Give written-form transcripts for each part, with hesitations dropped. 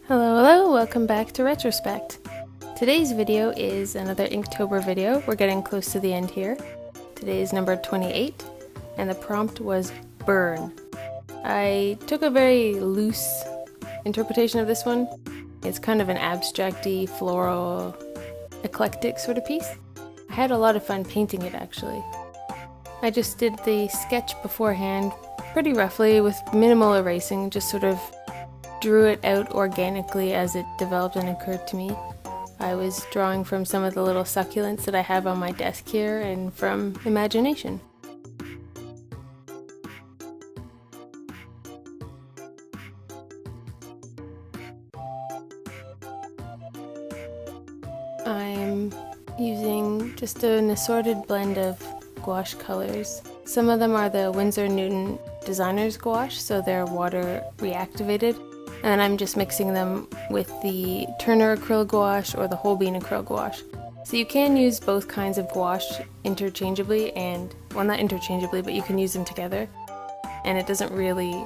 Hello, welcome back to Retrospect. Today's video is another Inktober video. We're getting close to the end here. Today is number 28, and the prompt was burn. I took a very loose interpretation of this one. It's kind of an abstract-y, floral, eclectic sort of piece. I had a lot of fun painting it actually. I just did the sketch beforehand pretty roughly with minimal erasing, just sort of drew it out organically as it developed and occurred to me. I was drawing from some of the little succulents that I have on my desk here and from imagination. I'm using just an assorted blend of gouache colors. Some of them are the Winsor Newton Designer's Gouache, so they're water reactivated. And I'm just mixing them with the Turner Acrylic Gouache or the Whole Bean Acrylic Gouache. So you can use both kinds of gouache interchangeably and, well, not interchangeably, but you can use them together. And it doesn't really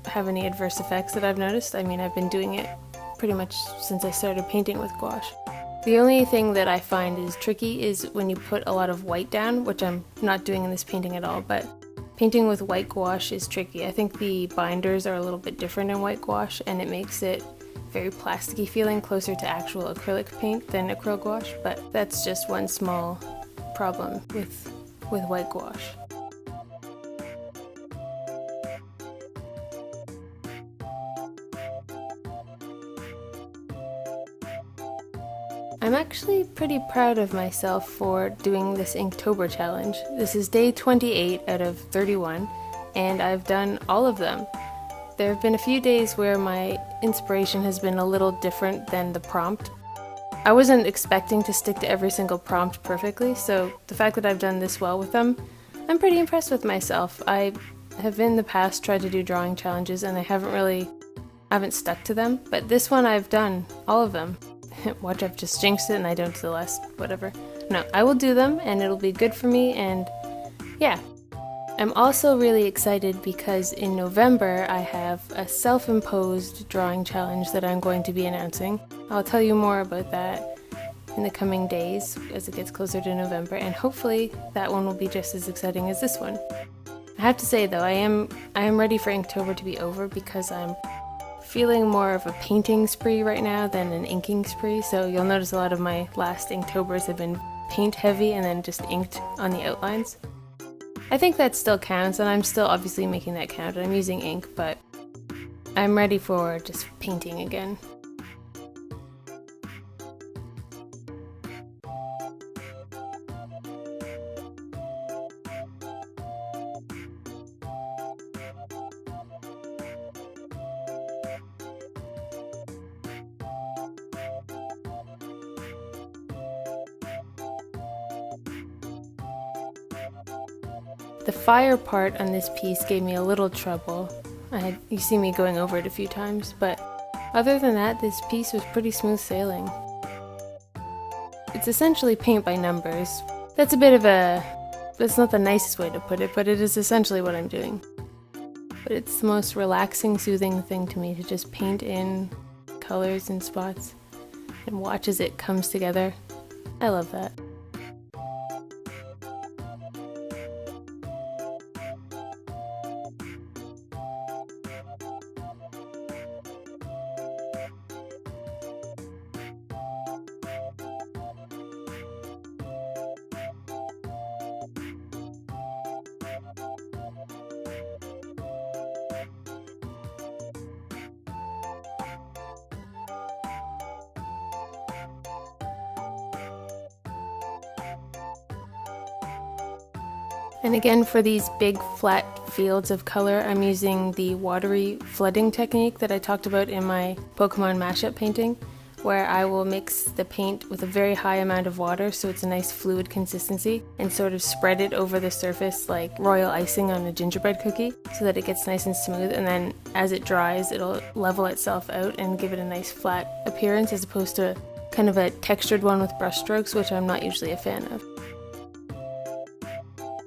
have any adverse effects that I've noticed. I mean, I've been doing it pretty much since I started painting with gouache. The only thing that I find is tricky is when you put a lot of white down, which I'm not doing in this painting at all, but painting with white gouache is tricky. I think the binders are a little bit different in white gouache and it makes it very plasticky feeling, closer to actual acrylic paint than acrylic gouache, but that's just one small problem with white gouache. I'm actually pretty proud of myself for doing this Inktober challenge. This is day 28 out of 31, and I've done all of them. There have been a few days where my inspiration has been a little different than the prompt. I wasn't expecting to stick to every single prompt perfectly, so the fact that I've done this well with them, I'm pretty impressed with myself. I have in the past tried to do drawing challenges and I haven't stuck to them, but this one I've done all of them. Watch, I've just jinxed it and I don't do the last whatever. No, I will do them and it'll be good for me, and yeah. I'm also really excited because in November I have a self-imposed drawing challenge that I'm going to be announcing. I'll tell you more about that in the coming days as it gets closer to November, and hopefully that one will be just as exciting as this one. I have to say though, I am ready for Inktober to be over because I'm feeling more of a painting spree right now than an inking spree, so you'll notice a lot of my last Inktobers have been paint heavy and then just inked on the outlines. I think that still counts, and I'm still obviously making that count. I'm using ink, but I'm ready for just painting again. The fire part on this piece gave me a little trouble. You see me going over it a few times, but other than that, this piece was pretty smooth sailing. It's essentially paint by numbers. That's not the nicest way to put it, but it is essentially what I'm doing. But it's the most relaxing, soothing thing to me to just paint in colors and spots and watch as it comes together. I love that. And again, for these big flat fields of color, I'm using the watery flooding technique that I talked about in my Pokemon mashup painting, where I will mix the paint with a very high amount of water so it's a nice fluid consistency and sort of spread it over the surface like royal icing on a gingerbread cookie so that it gets nice and smooth, and then as it dries it'll level itself out and give it a nice flat appearance as opposed to kind of a textured one with brush strokes, which I'm not usually a fan of.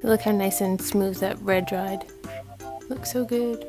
Look how nice and smooth that red dried. Looks so good.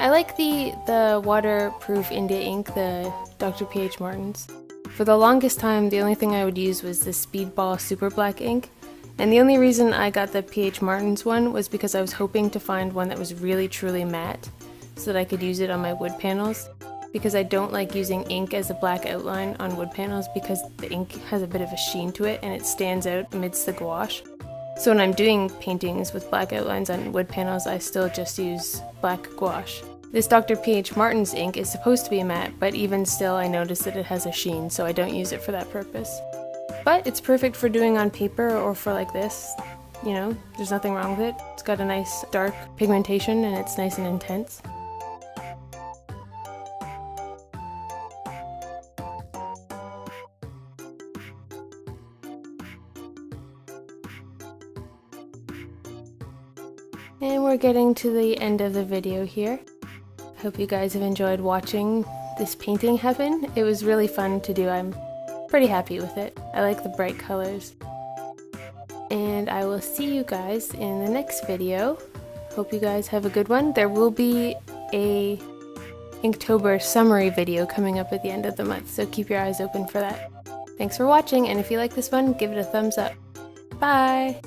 I like the waterproof India ink, the Dr. P.H. Martin's. For the longest time, the only thing I would use was the Speedball Super Black ink, and the only reason I got the P.H. Martin's one was because I was hoping to find one that was really truly matte, so that I could use it on my wood panels, because I don't like using ink as a black outline on wood panels because the ink has a bit of a sheen to it and it stands out amidst the gouache. So when I'm doing paintings with black outlines on wood panels, I still just use black gouache. This Dr. P.H. Martin's ink is supposed to be matte, but even still I notice that it has a sheen, so I don't use it for that purpose. But it's perfect for doing on paper or for like this. You know, there's nothing wrong with it. It's got a nice dark pigmentation and it's nice and intense. And we're getting to the end of the video here. I hope you guys have enjoyed watching this painting happen. It was really fun to do. I'm pretty happy with it. I like the bright colors. And I will see you guys in the next video. Hope you guys have a good one. There will be a Inktober summary video coming up at the end of the month, so keep your eyes open for that. Thanks for watching, and if you like this one, give it a thumbs up. Bye!